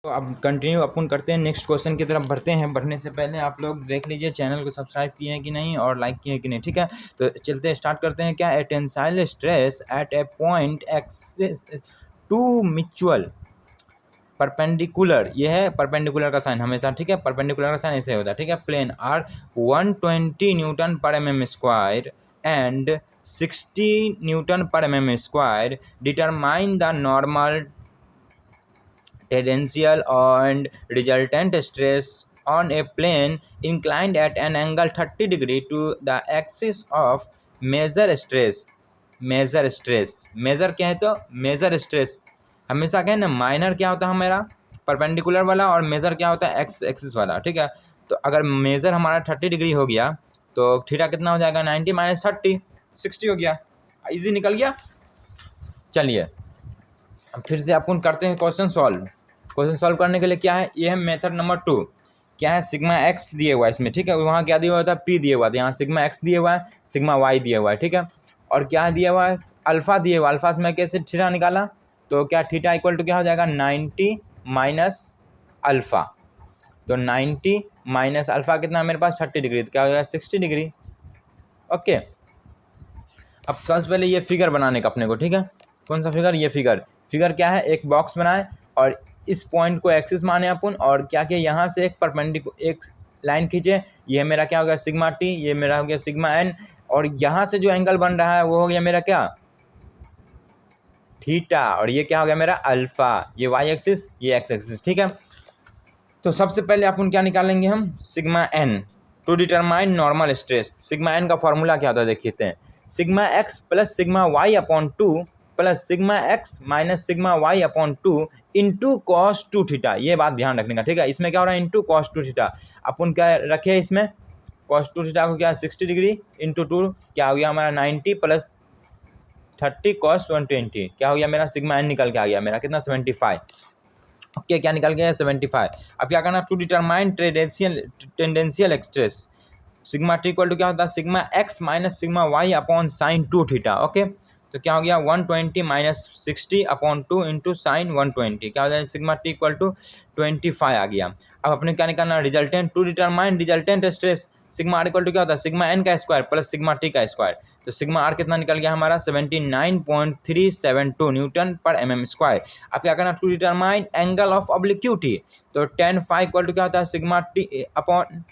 तो अब कंटिन्यू अपन करते हैं, नेक्स्ट क्वेश्चन की तरफ बढ़ते हैं। बढ़ने से पहले आप लोग देख लीजिए चैनल को सब्सक्राइब किए हैं कि नहीं और लाइक किए हैं कि नहीं, ठीक है। तो चलते हैं, स्टार्ट करते हैं। क्या a tensile stress at a point axis two mutual perpendicular, ये है परपेंडिकुलर का साइन हमेशा, ठीक है। परपेंडिकुलर का साइन ऐसे होता है, ठीक है। प्लेन आर 120 न्यूटन पर mm स्क्वायर एंड 60 न्यूटन पर mm square, determine the normal tangential and resultant stress on a plane inclined at an angle 30 degree to the axis of measure stress। Major क्या है? तो major stress हमेशा क्या है ना, minor क्या होता है हमारा परपेंडिकुलर वाला, और मेजर क्या होता है एक्स एक्सिस वाला, ठीक है। तो अगर मेजर हमारा 30 डिग्री हो गया तो थीटा कितना हो जाएगा? 90 माइनस 30, 60 हो गया। इजी निकल गया। चलिए अब फिर से अपन करते हैं क्वेश्चन सॉल्व। क्वेश्चन सॉल्व करने के लिए क्या है, ये है मेथड नंबर 2। क्या है? सिग्मा एक्स दिए हुआ है इसमें, ठीक है। वहाँ क्या दिया हुआ था? पी दिया हुआ था। यहाँ सिग्मा एक्स दिया हुआ है, सिग्मा वाई दिया हुआ है, ठीक है। और क्या दिया हुआ है? अल्फा दिया हुआ। अल्फा से मैं कैसे थीटा निकाला? तो क्या थीटा इक्वल टू क्या हो जाएगा? 90 माइनस अल्फा। तो 90 माइनस अल्फा कितना मेरे पास? 30 डिग्री। तो क्या हो जाएगा? 60 डिग्री। ओके, अब सबसे पहले ये फिगर बनाने का अपने को, ठीक है। कौन सा फिगर? ये फिगर क्या है? एक बॉक्स बनाए और इस पॉइंट को एक्सिस माने अपन, और क्या किया, यहाँ से एक लाइन खींचे। ये मेरा क्या हो गया? Sigma T. ये मेरा हो गया सिग्मा एन। और यहाँ से जो एंगल बन रहा है वो हो गया मेरा क्या? थीटा। और ये क्या हो गया मेरा? अल्फा। ये वाई एक्सिस, ये एक्स एक्सिस, ठीक है। तो सबसे पहले अपन क्या निकालेंगे हम? Sigma N to determine normal stress. Sigma N का फॉर्मूला क्या होता है देखते हैं। Sigma X plus sigma Y upon 2 plus sigma X minus sigma Y upon 2 into cos 2 theta. ये बात ध्यान रखने का, ठीक है। इसमें क्या हो रहा है? Into cos 2 theta. अपन क्या रखे इसमें? कॉस 2 थीटा को क्या? 60 डिग्री इंटू 2 क्या हो गया हमारा? 90 प्लस 30 कॉस 120। क्या हो गया मेरा? सिग्मा एन निकल के आ गया मेरा कितना? 75। ओके, क्या निकल गया? 75। अब क्या करना? To determine tangential stress. Sigma T equal to क्या होता है? Sigma X minus sigma Y upon sine 2 theta. Okay, तो क्या हो गया? 120 माइनस 60 अपॉन 2 इंटू साइन 120। क्या हो जाएगा? सिग्मा टी इक्वल टू 25 आ गया। अब अपने क्या निकालना? Resultant. To determine resultant stress. Sigma R equal to क्या होता है? सिग्मा एन का स्क्वायर प्लस सिग्मा टी का स्क्वायर। तो सिग्मा आर कितना निकल गया हमारा? 79.372 न्यूटन पर mm स्क्वायर। अब क्या करना? To determine angle of obliquity. तो tan फाइव इक्वल टू क्या होता है? Sigma T upon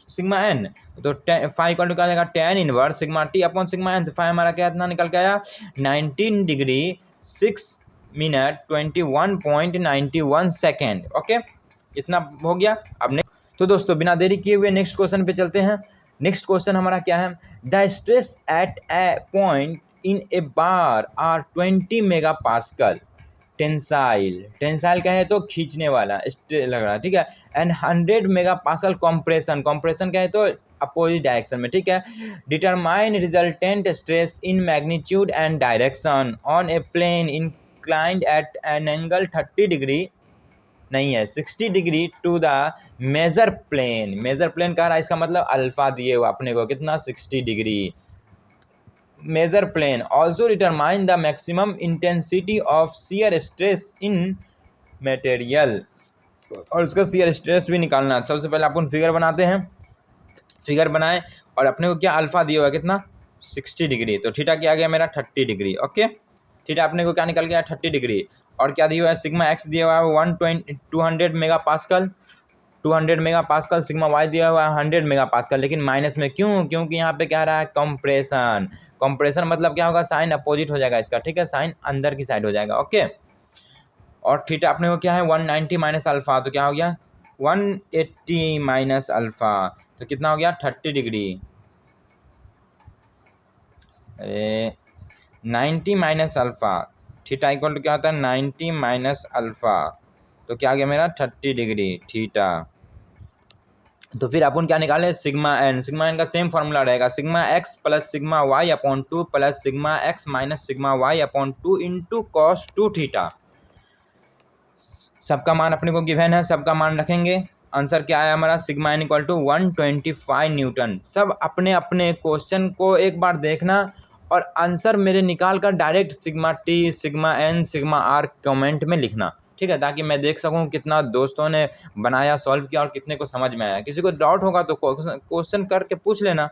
sigma N. तो फाइव इक्वल टू क्या जाएगा? tan inverse sigma T upon sigma N. तो फाइव हमारा क्या इतना निकल के आया? 19 डिग्री 6 मिनट 21.91 सेकेंड। ओके, इतना हो गया। अब तो दोस्तों बिना देरी किए हुए नेक्स्ट क्वेश्चन पे चलते हैं। नेक्स्ट क्वेश्चन हमारा क्या है? The stress at a point in a bar are 20 mega pascal. Tensile क्या है? तो खींचने वाला लग रहा है, ठीक है। एंड 100 मेगा पास्कल कॉम्प्रेशन क्या है? तो अपोजिट डायरेक्शन में, ठीक है। Determine resultant stress in magnitude and direction on a plane inclined at an angle 30 degree नहीं है 60 degree to the major plane कह रहा है। इसका मतलब अल्फा दिए हुआ अपने को कितना? 60 degree. Major plane also determine the maximum intensity of shear stress in material, और उसका शियर स्ट्रेस भी निकालना है। सबसे पहले अपन फिगर बनाते हैं। फिगर बनाए और अपने को क्या अल्फा दिया हुआ है कितना? 60 डिग्री। तो थीटा क्या आ गया मेरा? 30 डिग्री। ओके, थीटा अपने को क्या निकल गया? 30 डिग्री। और क्या दिया हुआ है? सिग्मा एक्स दिया हुआ है 200 mega pascal, 200 mega pascal. Sigma Y दिया हुआ है 100 मेगा पास्कल, लेकिन माइनस में क्यों? क्योंकि यहाँ पे क्या रहा है? कंप्रेशन मतलब क्या होगा? साइन अपोजिट हो जाएगा इसका, ठीक है। साइन अंदर की साइड हो जाएगा। ओके, और थीटा अपने को क्या है? 190 माइनस अल्फा। तो क्या हो गया? 180 माइनस अल्फा। तो कितना हो गया? 30 degree. 90 minus alpha. Theta equal to क्या होता है? 90 माइनस अल्फा। तो क्या आ गया मेरा? 30 डिग्री थीटा। तो फिर अपन क्या निकाले? सिग्मा एन का सेम फार्मूला रहेगा। Sigma X plus sigma Y upon 2 plus sigma X minus sigma Y upon 2 into cos 2 theta. सबका मान अपने को गिवन है, सबका मान रखेंगे। आंसर क्या आया हमारा? Sigma N equal to 125 newton. सब अपने अपने क्वेश्चन को एक बार देखना और आंसर मेरे निकाल कर direct sigma T, sigma N, sigma R comment में लिखना, ठीक है, ताकि मैं देख सकूं कितना दोस्तों ने बनाया, सॉल्व किया और कितने को समझ में आया। किसी को डाउट होगा तो क्वेश्चन करके पूछ लेना।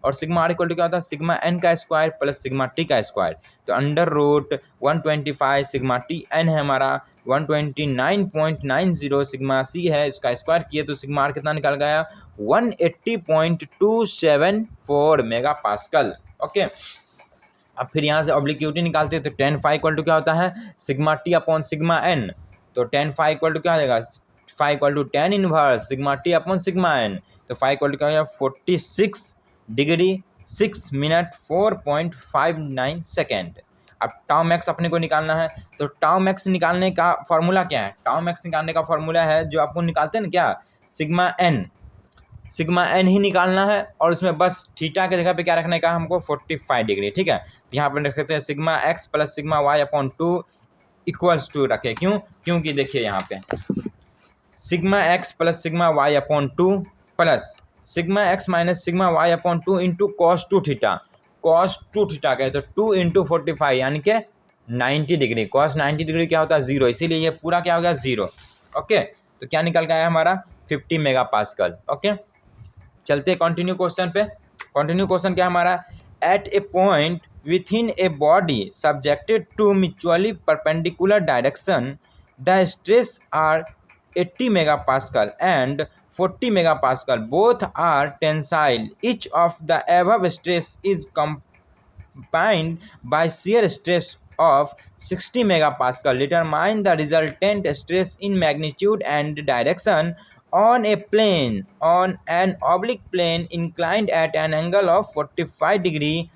और सिग्मा आर इक्वल टू क्या होता है, सिग्मा एन का स्क्वायर प्लस सिग्मा टी का स्क्वायर। तो under root 125 sigma T N है हमारा 129.90 सिग्मा सी है, इसका स्क्वायर किए तो सिग्मा आर कितना निकल गया 180.274 मेगा पास्कल। ओके, अब फिर यहाँ से ऑब्लिक्यूटी निकालते हैं तो tan फाई इक्वल टू क्या होता है, sigma T upon sigma N. तो tan फाई इक्वल टू क्या हो जाएगा, phi equal to tan inverse sigma T upon sigma N. तो फाई इक्वल टू क्या हो जाएगा 46 डिग्री 6 मिनट 4.59 सेकेंड। अब टाउ मैक्स अपने को निकालना है। तो टाउ मैक्स निकालने का फॉर्मूला क्या है, टाउ मैक्स निकालने का फॉर्मूला है जो आपको निकालते हैं ना क्या, सिग्मा एन ही निकालना है और उसमें बस थीटा के जगह पे क्या रखने का हमको 45 डिग्री। ठीक है, तो यहाँ पर रख सकते हैं sigma X plus sigma Y upon 2 equals to रखे। क्योंकि देखिए यहाँ पे sigma X plus sigma Y upon 2 plus sigma X minus sigma Y upon 2 into cos 2 theta. Cos 2 theta कहे तो 2 इंटू 45 यानी कि 90 डिग्री। कॉस 90 डिग्री क्या होता है 0, इसीलिए ये पूरा क्या हो गया 0। ओके, तो क्या निकल गया हमारा 50 मेगा पास्कल। ओके, चलते कंटिन्यू क्वेश्चन पे। कंटिन्यू क्वेश्चन क्या हमारा, at a point within a body subjected to mutually perpendicular direction the stress are 80 mega pascal and 40 mega pascal, both are tensile, each of the above stress is combined by shear stress of 60 megapascal. Determine the resultant stress in magnitude and direction on a plane, on an oblique plane inclined at an angle of 45 degree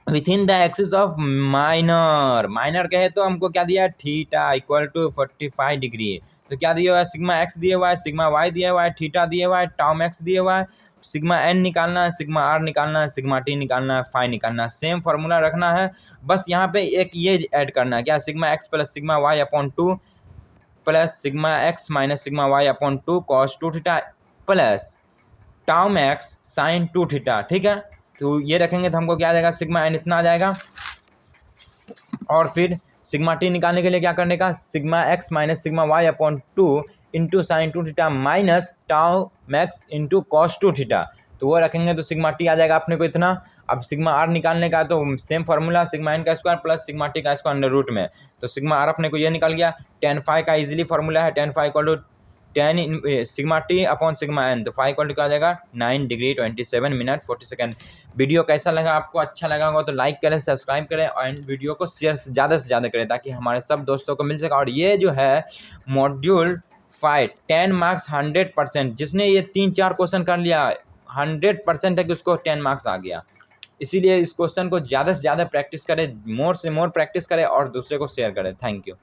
within the axis of minor कहे तो हमको क्या दिया है, theta equal to 45 degree. तो क्या दिया हुआ है, सिग्मा एक्स दिया हुआ है, सिग्मा वाई दिया हुआ है, थीटा दिया हुआ है, टाउ मैक्स दिया हुआ है, सिग्मा एन निकालना है, सिग्मा आर निकालना है, सिग्मा टी निकालना है, फाई निकालना है। सेम फार्मूला रखना है, बस यहाँ पे एक ये ऐड करना है क्या, sigma X plus sigma Y upon 2 plus sigma X minus sigma Y upon 2 cos 2 theta plus tau max sine 2 theta. ठीक है, तो ये रखेंगे तो हमको क्या आ जाएगा, सिग्मा एन इतना आ जाएगा। और फिर सिग्मा टी निकालने के लिए क्या करने का, sigma X minus sigma Y upon 2 into sine 2 theta minus tau max into cos 2 theta. तो वो रखेंगे तो सिग्मा टी आ जाएगा अपने को इतना। अब सिग्मा आर निकालने का तो सेम फार्मूला, सिग्मा एन का स्क्वायर प्लस सिग्मा टी का स्क्वायर अंडर रूट में। तो सिग्मा आर अपने को ये निकल गया, tan फाई का इजीली फार्मूला है, tan phi equal to tan sigma T upon sigma N. तो फाई इक्वल टू क्या आ जाएगा 9 डिग्री 27 मिनट 40 सेकेंड। वीडियो कैसा लगा, आपको अच्छा लगा होगा तो लाइक करें, सब्सक्राइब करें और वीडियो को शेयर से ज़्यादा करें ताकि हमारे सब दोस्तों को मिल सके। और ये जो है मॉड्यूल 5 10 मार्क्स 100%, जिसने ये 3-4 क्वेश्चन कर लिया 100% है कि उसको 10 मार्क्स आ गया। इसीलिए इस क्वेश्चन को ज़्यादा से ज़्यादा प्रैक्टिस करें, मोर से मोर प्रैक्टिस करें और दूसरे को शेयर करें। Thank you.